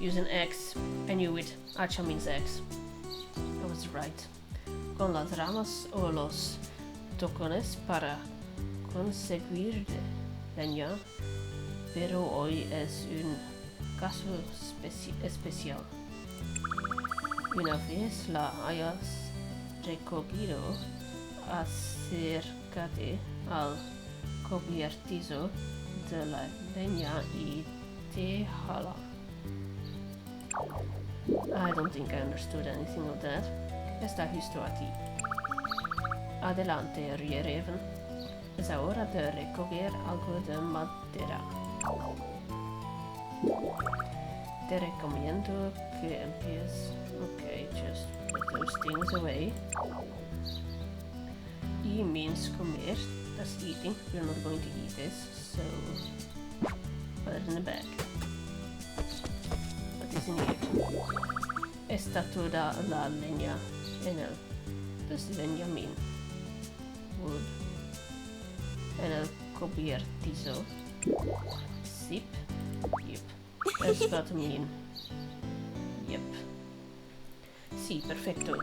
Use an axe. I knew it. Hacha means axe. I was right. Con las ramas o los tocones para conseguir leña, pero hoy es un caso especial. Una vez la hayas recogido, acércate al cubiertizo de la leña y déjala. I don't think I understood anything of that. Está justo a ti. Adelante, Raven. Es hora de recoger algo de madera. Te recomiendo que empieces. Okay, just put those things away. E means comer. That's eating. You're not going to eat this, so put it in the bag. What is in here? Está toda la leña en el. Does leña mean wood? En el cubiertizo. Zip. Yep. That's got to mean. Yep. Sí, perfecto.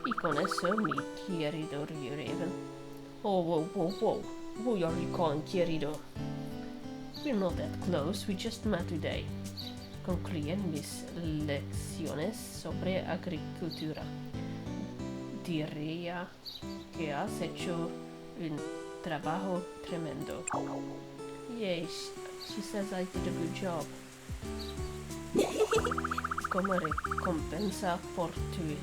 Y con eso, mi querido Raven. Oh, whoa. Who are you calling querido? We're not that close, we just met today. Concluyen mis lecciones sobre agricultura. Diría que has hecho un trabajo tremendo. Yay, she says I did a good job. Como recompensa por tu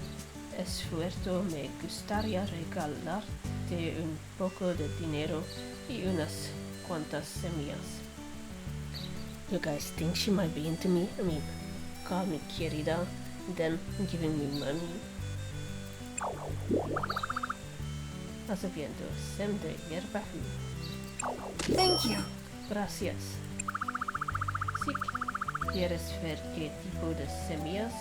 esfuerzo, me gustaría regalarte un poco de dinero y unas cuantas semillas. You guys think she might be into me? I mean, call me querida, then giving me money. Vas viendo, sem de hierba. Thank you. Gracias. Si quieres ver qué tipo de semillas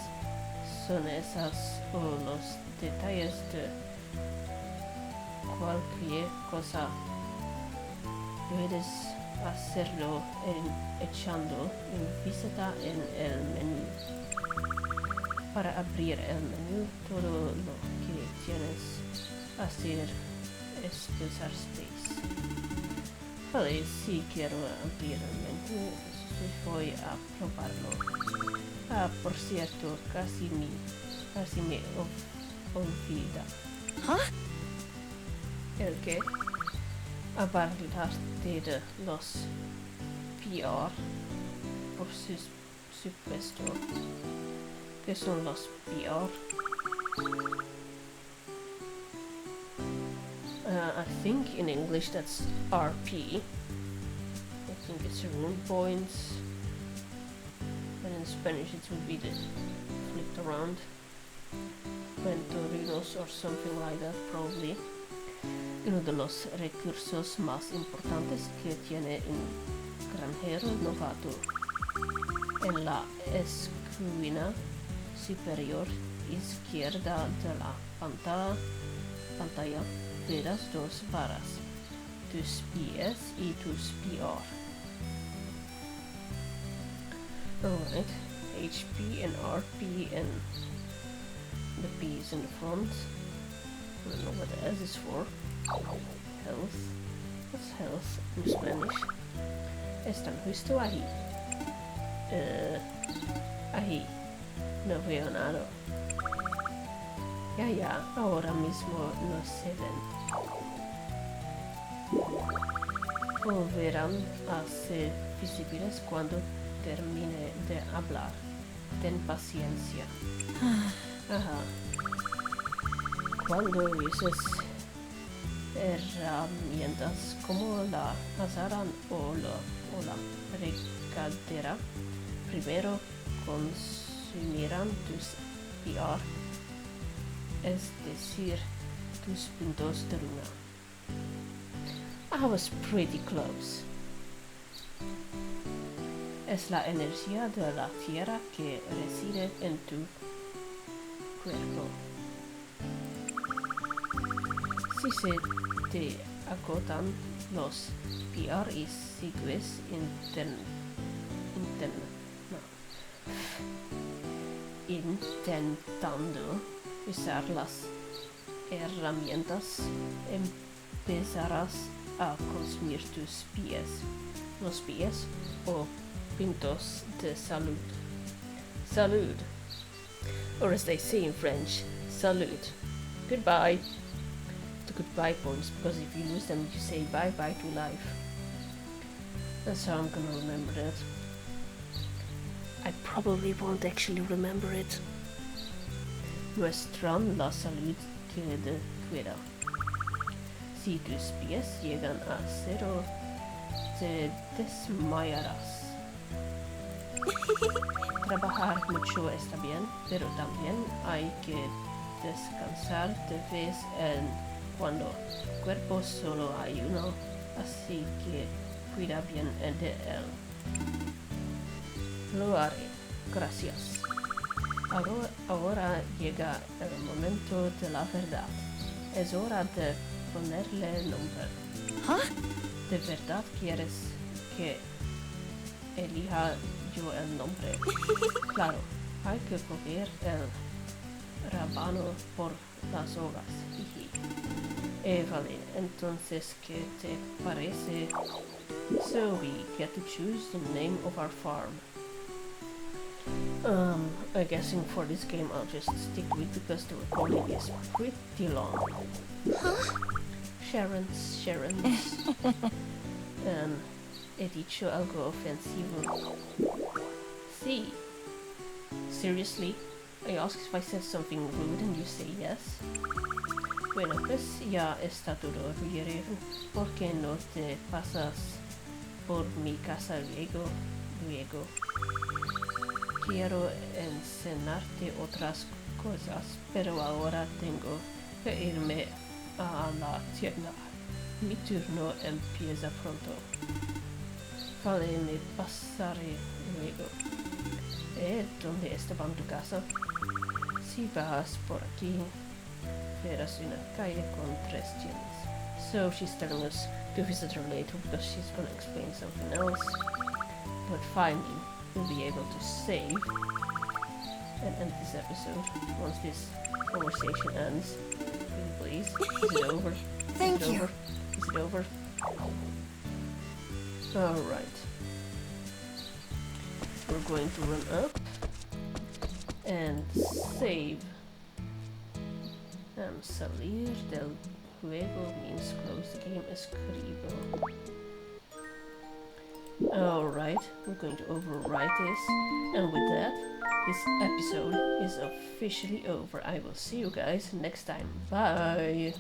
son esas o los detalles de cualquier cosa, puedes hacerlo echando una visita en el menú. Para abrir el menú, todo lo que tienes que hacer es pulsar space. Vale, si quiero abrir el menú, voy a probarlo. Ah, por cierto, casi me olvida. Huh? ¿El qué? Hablarte de los PR, por supuesto. que son los PR. I think in English that's RP. I think it's rune points. And in Spanish it would be the flipped around. Ventorinos or something like that, probably. Uno de los recursos más importantes que tiene un granjero novato. En la esquina superior izquierda de la pantalla verás dos barras, tus PS y tus PR. Alright, HP and RP and the P is in the front. I don't know what the S is for. Health. What's health in Spanish? Están justo ahí. Ahí. No veo nada. Ya, ahora mismo no se ven. Volverán a ser visibles cuando termine de hablar. Ten paciencia. Ajá. Cuando uses herramientas como la azara o la regadera, primero consumirán tus PR, es decir, tus puntos de luna. I was pretty close. Es la energía de la tierra que reside en tu cuerpo. Si se te agotan los PR y sigues intentando usar las herramientas, empezarás a consumir tus pies, los pies o puntos de salud. Salud, or as they say in French, salud. Goodbye. The goodbye points, because if you lose them, you say bye-bye to life. That's how I'm gonna remember that. I probably won't actually remember it. Muestran la salud que te cuida. Si tus pies llegan a cero, te desmayarás. Trabajar mucho está bien, pero también hay que descansar de vez en cuando. Cuerpo solo hay uno, así que cuida bien de él. Lo haré. Gracias. Ahora llega el momento de la verdad. Es hora de ponerle nombre. Huh? ¿De verdad quieres que elija yo el nombre? Claro, hay que coger el rábano por las hojas. Vale, entonces, ¿qué te parece? So we get to choose the name of our farm. I'm guessing for this game I'll just stick with because the recording is pretty long. Huh? Sharon's. He dicho algo ofensivo. Sí. Seriously? I asked if I said something rude and you say yes? Bueno, pues ya está todo, Rune. ¿Por qué no te pasas por mi casa luego? Quiero enseñarte otras cosas, pero ahora tengo que irme a la tienda. Mi turno empieza pronto. Vale, me pasaré luego. ¿Dónde estaba tu casa? Si vas por aquí, verás una calle con 3 tiendas. So she's telling us to visit her later because she's gonna explain something else. But finally, we'll be able to save and end this episode once this conversation ends. Please, is it over? Thank you. Is it over? Alright. We're going to run up and save. Salir del juego means close the game. Escribo. Alright, we're going to overwrite this, and with that, this episode is officially over. I will see you guys next time. Bye!